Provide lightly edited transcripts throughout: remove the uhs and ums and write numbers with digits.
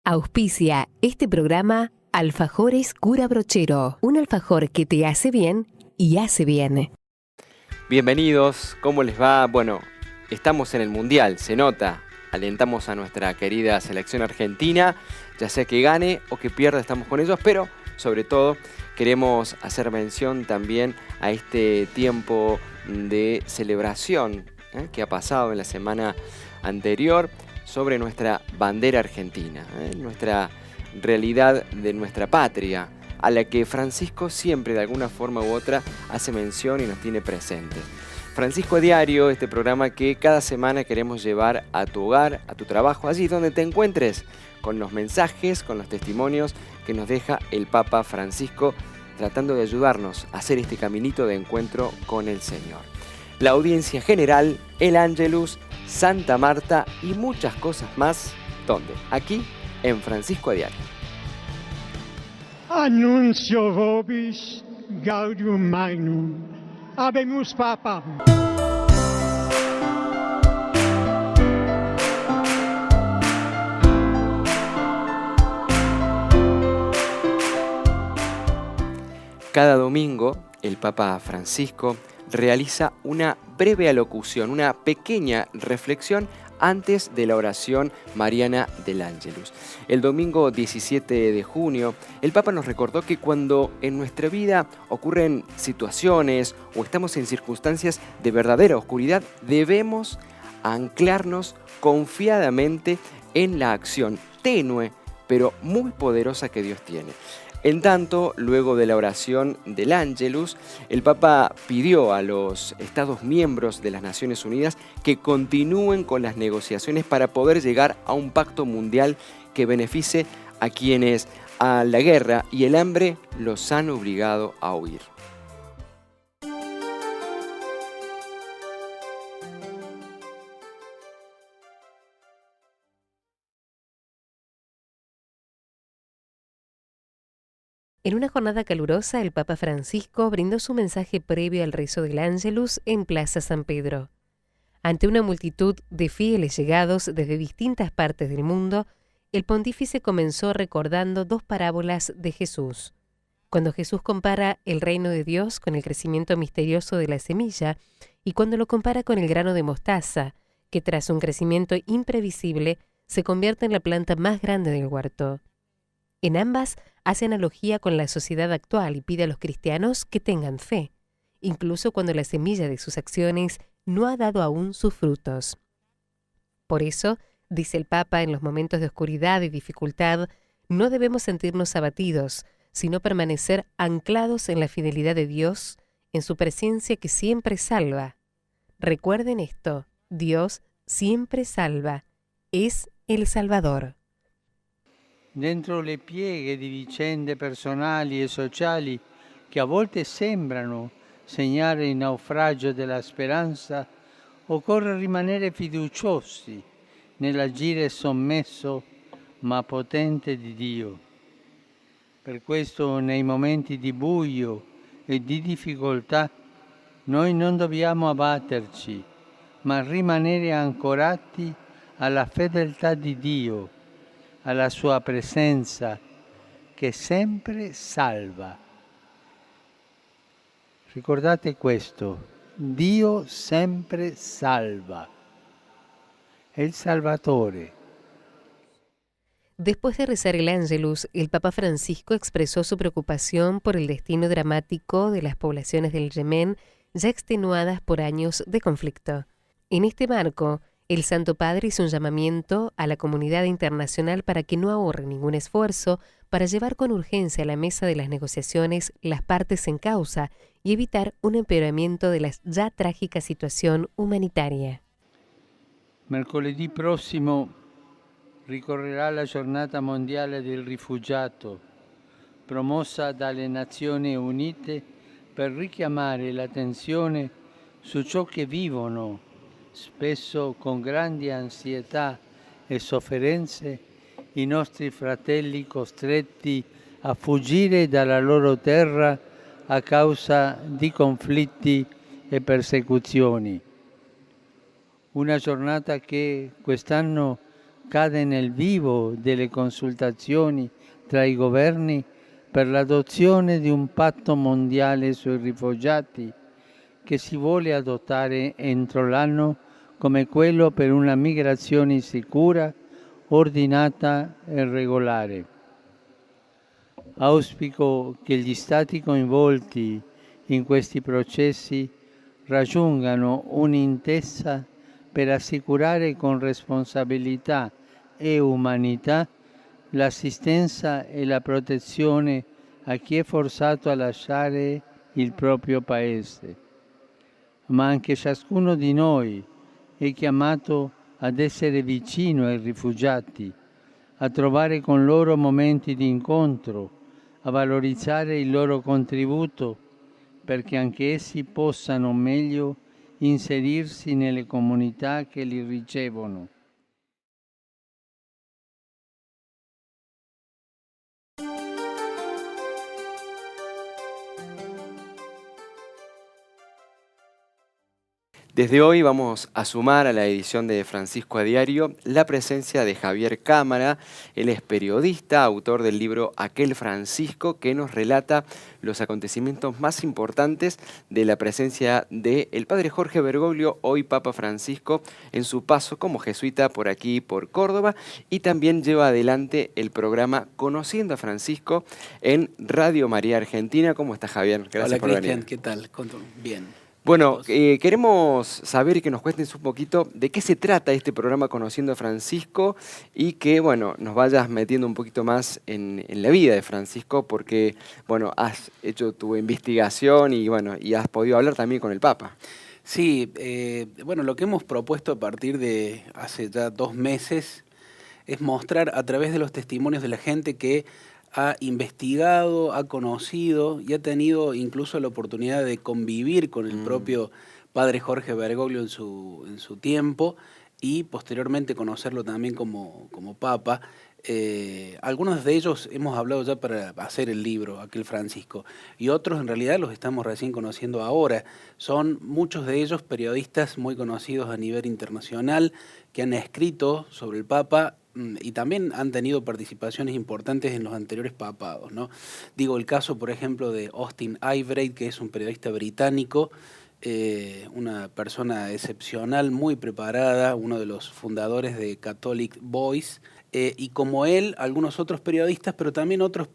Auspicia este programa Alfajores Cura Brochero, un alfajor que te hace bien y hace bien. Bienvenidos, ¿cómo les va? Bueno, estamos en el Mundial, se nota. Alentamos a nuestra querida selección argentina, ya sea que gane o que pierda, estamos con ellos, pero sobre todo queremos hacer mención también a este tiempo de celebración que ha pasado en la semana anterior sobre nuestra bandera argentina, nuestra realidad de nuestra patria, a la que Francisco siempre de alguna forma u otra hace mención y nos tiene presentes. Francisco a Diario, este programa que cada semana queremos llevar a tu hogar, a tu trabajo, allí donde te encuentres, con los mensajes, con los testimonios que nos deja el Papa Francisco, tratando de ayudarnos a hacer este caminito de encuentro con el Señor. La audiencia general, el Ángelus, Santa Marta y muchas cosas más. ¿Dónde? Aquí, en Francisco a Diario. Annuncio vobis gaudium magnum. Habemus Papa. Cada domingo, el Papa Francisco realiza una breve alocución, una pequeña reflexión antes de la oración mariana del Ángelus. El domingo 17 de junio, el Papa nos recordó que cuando en nuestra vida ocurren situaciones o estamos en circunstancias de verdadera oscuridad, debemos anclarnos confiadamente en la acción tenue, pero muy poderosa que Dios tiene. En tanto, luego de la oración del Ángelus, el Papa pidió a los Estados miembros de las Naciones Unidas que continúen con las negociaciones para poder llegar a un pacto mundial que beneficie a quienes a la guerra y el hambre los han obligado a huir. En una jornada calurosa, el Papa Francisco brindó su mensaje previo al rezo del Ángelus en Plaza San Pedro. Ante una multitud de fieles llegados desde distintas partes del mundo, el pontífice comenzó recordando dos parábolas de Jesús. Cuando Jesús compara el reino de Dios con el crecimiento misterioso de la semilla y cuando lo compara con el grano de mostaza, que tras un crecimiento imprevisible se convierte en la planta más grande del huerto. En ambas hace analogía con la sociedad actual y pide a los cristianos que tengan fe, incluso cuando la semilla de sus acciones no ha dado aún sus frutos. Por eso, dice el Papa, en los momentos de oscuridad y dificultad, no debemos sentirnos abatidos, sino permanecer anclados en la fidelidad de Dios, en su presencia que siempre salva. Recuerden esto, Dios siempre salva, es el Salvador. Dentro le pieghe di vicende personali e sociali che a volte sembrano segnare il naufragio della speranza, occorre rimanere fiduciosi nell'agire sommesso ma potente di Dio. Per questo nei momenti di buio e di difficoltà noi non dobbiamo abbatterci, ma rimanere ancorati alla fedeltà di Dio, alla sua presenza che sempre salva. Ricordate questo, Dio sempre salva, è il Salvatore. Después de rezar el Ángelus, el Papa Francisco expresó su preocupación por el destino dramático de las poblaciones del Yemen ya extenuadas por años de conflicto. En este marco, el Santo Padre hizo un llamamiento a la comunidad internacional para que no ahorre ningún esfuerzo para llevar con urgencia a la mesa de las negociaciones las partes en causa y evitar un empeoramiento de la ya trágica situación humanitaria. Mercoledì prossimo ricorrerà la Giornata Mondiale del Rifugiato, promossa dalle Nazioni Unite per richiamare l'attenzione su ciò che vivono, spesso con grandi ansietà e sofferenze, i nostri fratelli costretti a fuggire dalla loro terra a causa di conflitti e persecuzioni. Una giornata che quest'anno cade nel vivo delle consultazioni tra i governi per l'adozione di un patto mondiale sui rifugiati che si vuole adottare entro l'anno come quello per una migrazione sicura, ordinata e regolare. Auspico che gli Stati coinvolti in questi processi raggiungano un'intesa per assicurare con responsabilità e umanità l'assistenza e la protezione a chi è forzato a lasciare il proprio paese. Ma anche ciascuno di noi è chiamato ad essere vicino ai rifugiati, a trovare con loro momenti di incontro, a valorizzare il loro contributo perché anche essi possano meglio inserirsi nelle comunità che li ricevono. Desde hoy vamos a sumar a la edición de Francisco a Diario la presencia de Javier Cámara. Él es periodista, autor del libro Aquel Francisco, que nos relata los acontecimientos más importantes de la presencia del padre Jorge Bergoglio, hoy Papa Francisco, en su paso como jesuita por aquí, por Córdoba, y también lleva adelante el programa Conociendo a Francisco en Radio María Argentina. ¿Cómo está, Javier? Gracias Hola, por Cristian, venir. ¿qué tal? Bien. Bueno, queremos saber y que nos cuentes un poquito de qué se trata este programa Conociendo a Francisco y que, bueno, nos vayas metiendo un poquito más en la vida de Francisco porque, bueno, has hecho tu investigación y, bueno, y has podido hablar también con el Papa. Sí, bueno, lo que hemos propuesto a partir de hace ya 2 meses es mostrar a través de los testimonios de la gente que ha investigado, ha conocido y ha tenido incluso la oportunidad de convivir con el propio padre Jorge Bergoglio en su tiempo y posteriormente conocerlo también como papa. Algunos de ellos hemos hablado ya para hacer el libro, Aquel Francisco, y otros en realidad los estamos recién conociendo ahora. Son muchos de ellos periodistas muy conocidos a nivel internacional que han escrito sobre el Papa y también han tenido participaciones importantes en los anteriores papados, ¿no? Digo, el caso, por ejemplo, de Austin Ivereigh, que es un periodista británico, una persona excepcional, muy preparada, uno de los fundadores de Catholic Voice, y como él, algunos otros periodistas, pero también otras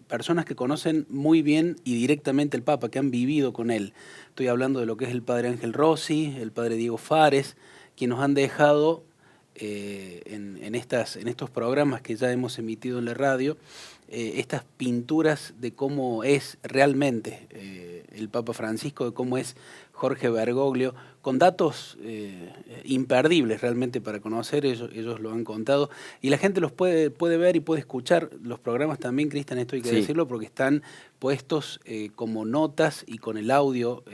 personas que conocen muy bien y directamente el Papa, que han vivido con él. Estoy hablando de lo que es el padre Ángel Rossi, el padre Diego Fares, quienes nos han dejado en estos programas que ya hemos emitido en la radio, estas pinturas de cómo es realmente el Papa Francisco, de cómo es Jorge Bergoglio, con datos imperdibles realmente para conocer, ellos lo han contado, y la gente los puede ver y puede escuchar los programas también, Cristian, esto hay que decirlo, porque están puestos como notas y con el audio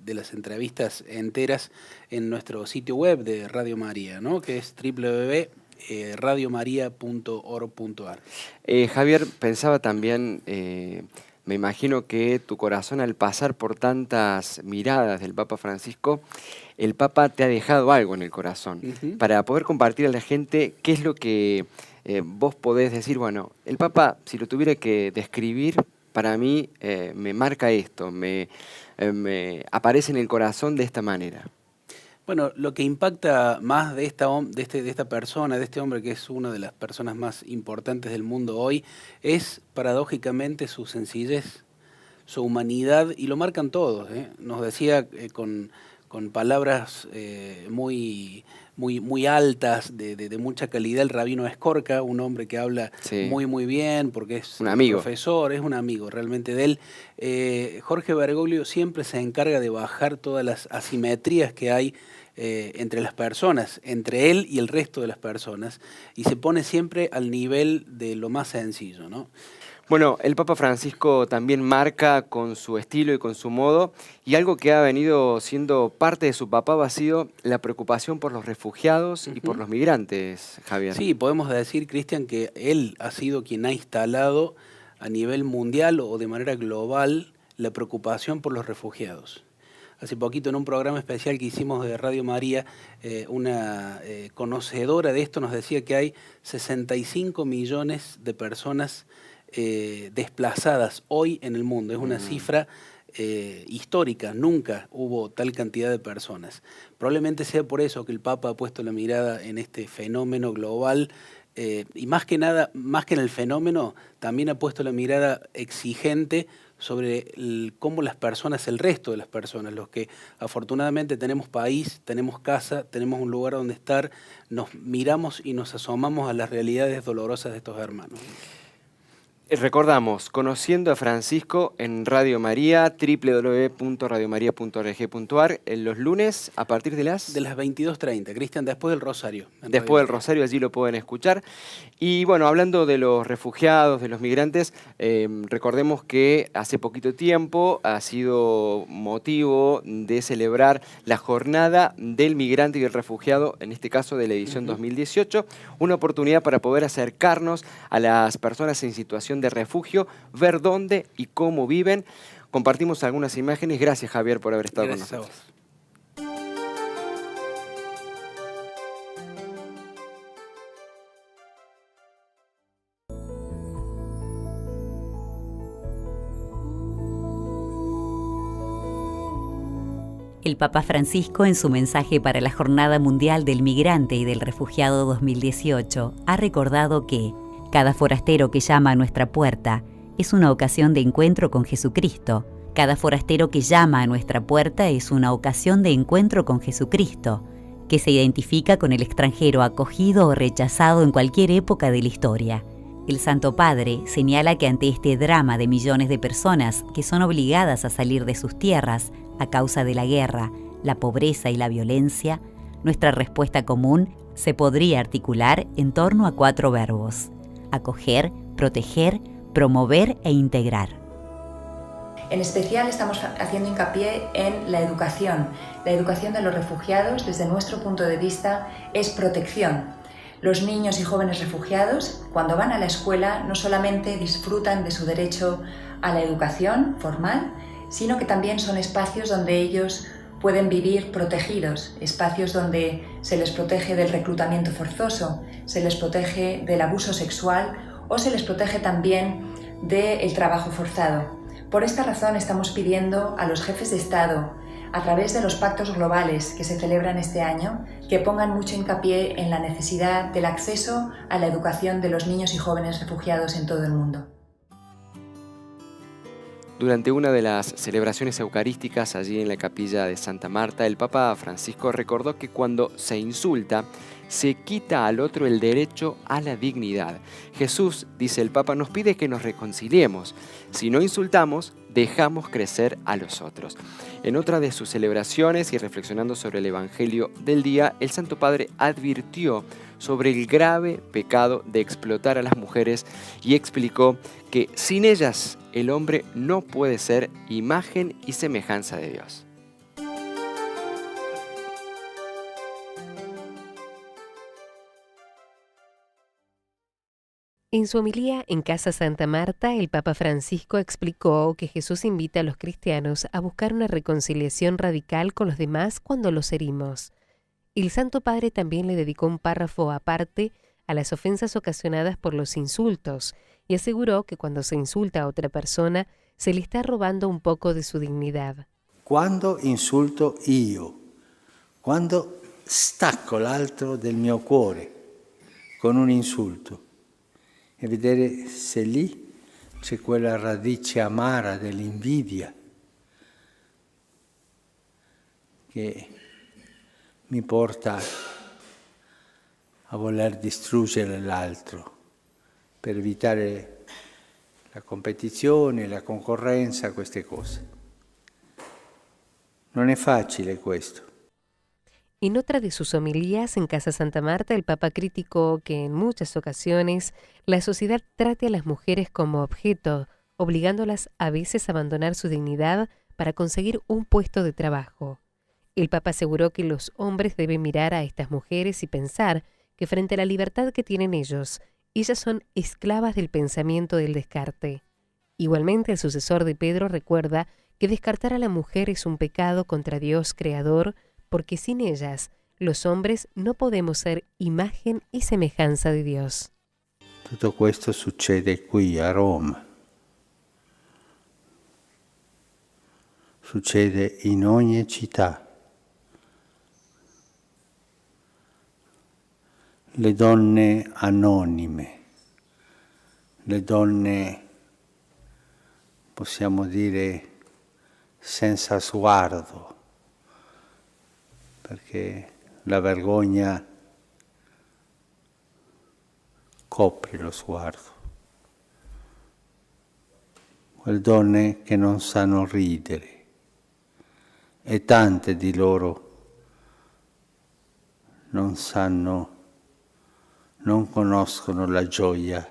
de las entrevistas enteras en nuestro sitio web de Radio María, ¿no? Que es www.radiomaria.org.ar. Javier, pensaba también, me imagino que tu corazón al pasar por tantas miradas del Papa Francisco, el Papa te ha dejado algo en el corazón, para poder compartir a la gente qué es lo que vos podés decir. Bueno, el Papa, si lo tuviera que describir, para mí me marca esto, me aparece en el corazón de esta manera. Bueno, lo que impacta más de esta persona, de este hombre que es una de las personas más importantes del mundo hoy, es paradójicamente su sencillez, su humanidad, y lo marcan todos, ¿eh? Nos decía con palabras muy altas, de mucha calidad, el rabino Escorca, un hombre que habla muy bien, porque es un amigo, profesor, es un amigo realmente de él. Jorge Bergoglio siempre se encarga de bajar todas las asimetrías que hay entre las personas, entre él y el resto de las personas, y se pone siempre al nivel de lo más sencillo, ¿no? Bueno, el Papa Francisco también marca con su estilo y con su modo, y algo que ha venido siendo parte de su papado ha sido la preocupación por los refugiados y por los migrantes, Javier. Sí, podemos decir, Cristian, que él ha sido quien ha instalado a nivel mundial o de manera global la preocupación por los refugiados. Hace poquito en un programa especial que hicimos de Radio María, una conocedora de esto nos decía que hay 65 millones de personas desplazadas hoy en el mundo. Es una cifra histórica, nunca hubo tal cantidad de personas. Probablemente sea por eso que el Papa ha puesto la mirada en este fenómeno global y más que nada, más que en el fenómeno, también ha puesto la mirada exigente sobre cómo las personas, el resto de las personas, los que afortunadamente tenemos país, tenemos casa, tenemos un lugar donde estar, nos miramos y nos asomamos a las realidades dolorosas de estos hermanos. Recordamos, Conociendo a Francisco en Radio María, www.radiomaria.org.ar, en los lunes a partir de las 22:30, Cristian, después del Rosario. Después del Rosario, allí lo pueden escuchar. Y bueno, hablando de los refugiados, de los migrantes, recordemos que hace poquito tiempo ha sido motivo de celebrar la Jornada del Migrante y del Refugiado, en este caso de la edición 2018, una oportunidad para poder acercarnos a las personas en situación de refugio, ver dónde y cómo viven. Compartimos algunas imágenes. Gracias, Javier, por haber estado con nosotros. El Papa Francisco, en su mensaje para la Jornada Mundial del Migrante y del Refugiado 2018, ha recordado que cada forastero que llama a nuestra puerta es una ocasión de encuentro con Jesucristo. Cada forastero que llama a nuestra puerta es una ocasión de encuentro con Jesucristo, que se identifica con el extranjero acogido o rechazado en cualquier época de la historia. El Santo Padre señala que ante este drama de millones de personas que son obligadas a salir de sus tierras a causa de la guerra, la pobreza y la violencia, nuestra respuesta común se podría articular en torno a 4 verbos: acoger, proteger, promover e integrar. En especial estamos haciendo hincapié en la educación. La educación de los refugiados, desde nuestro punto de vista, es protección. Los niños y jóvenes refugiados, cuando van a la escuela, no solamente disfrutan de su derecho a la educación formal, sino que también son espacios donde ellos pueden vivir protegidos, espacios donde se les protege del reclutamiento forzoso, se les protege del abuso sexual o se les protege también del trabajo forzado. Por esta razón estamos pidiendo a los jefes de Estado, a través de los pactos globales que se celebran este año, que pongan mucho hincapié en la necesidad del acceso a la educación de los niños y jóvenes refugiados en todo el mundo. Durante una de las celebraciones eucarísticas allí en la capilla de Santa Marta, el Papa Francisco recordó que cuando se insulta, se quita al otro el derecho a la dignidad. Jesús, dice el Papa, nos pide que nos reconciliemos. Si no insultamos, dejamos crecer a los otros. En otra de sus celebraciones y reflexionando sobre el Evangelio del día, el Santo Padre advirtió sobre el grave pecado de explotar a las mujeres y explicó que sin ellas el hombre no puede ser imagen y semejanza de Dios. En su homilía en Casa Santa Marta, el Papa Francisco explicó que Jesús invita a los cristianos a buscar una reconciliación radical con los demás cuando los herimos. El Santo Padre también le dedicó un párrafo aparte a las ofensas ocasionadas por los insultos y aseguró que cuando se insulta a otra persona se le está robando un poco de su dignidad. Quando insulto io, quando stacco l'altro del mio cuore con un insulto, e vedere se lì c'è quella radice amara dell'invidia che mi porta a voler distruggere l'altro per evitare la competizione, la concorrenza, queste cose. Non è facile questo. En otra de sus homilías en Casa Santa Marta, el Papa criticó que en muchas ocasiones la sociedad trate a las mujeres como objeto, obligándolas a veces a abandonar su dignidad para conseguir un puesto de trabajo. El Papa aseguró que los hombres deben mirar a estas mujeres y pensar que frente a la libertad que tienen ellos, ellas son esclavas del pensamiento del descarte. Igualmente, el sucesor de Pedro recuerda que descartar a la mujer es un pecado contra Dios Creador, porque sin ellas los hombres no podemos ser imagen y semejanza de Dios. Tutto questo succede qui a Roma. Succede in ogni città. Le donne anonime, le donne, possiamo dire, senza sguardo, perché la vergogna copre lo sguardo. Quelle donne che non sanno ridere, e tante di loro non conoscono la gioia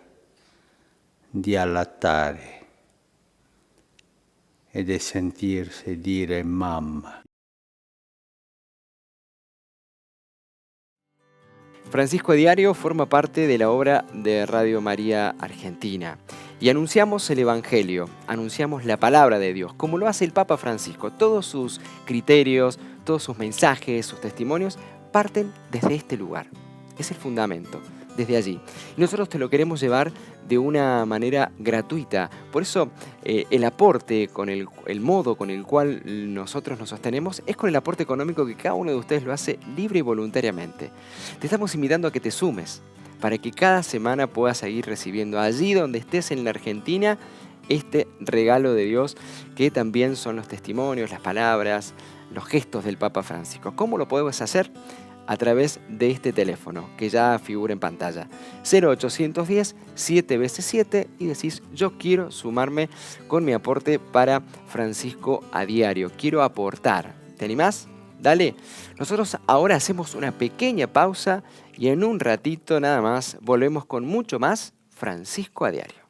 di allattare e di sentirsi dire mamma. Francisco a Diario forma parte de la obra de Radio María Argentina y anunciamos el Evangelio, anunciamos la palabra de Dios, como lo hace el Papa Francisco. Todos sus criterios, todos sus mensajes, sus testimonios parten desde este lugar. Es el fundamento, desde allí. Y nosotros te lo queremos llevar de una manera gratuita. Por eso el aporte, el modo con el cual nosotros nos sostenemos, es con el aporte económico que cada uno de ustedes lo hace libre y voluntariamente. Te estamos invitando a que te sumes, para que cada semana puedas seguir recibiendo allí donde estés en la Argentina este regalo de Dios, que también son los testimonios, las palabras, los gestos del Papa Francisco. ¿Cómo lo podemos hacer? A través de este teléfono que ya figura en pantalla, 0810 7 veces 7, y decís: yo quiero sumarme con mi aporte para Francisco a Diario, quiero aportar. ¿Te animás? Dale. Nosotros ahora hacemos una pequeña pausa y en un ratito nada más volvemos con mucho más Francisco a Diario.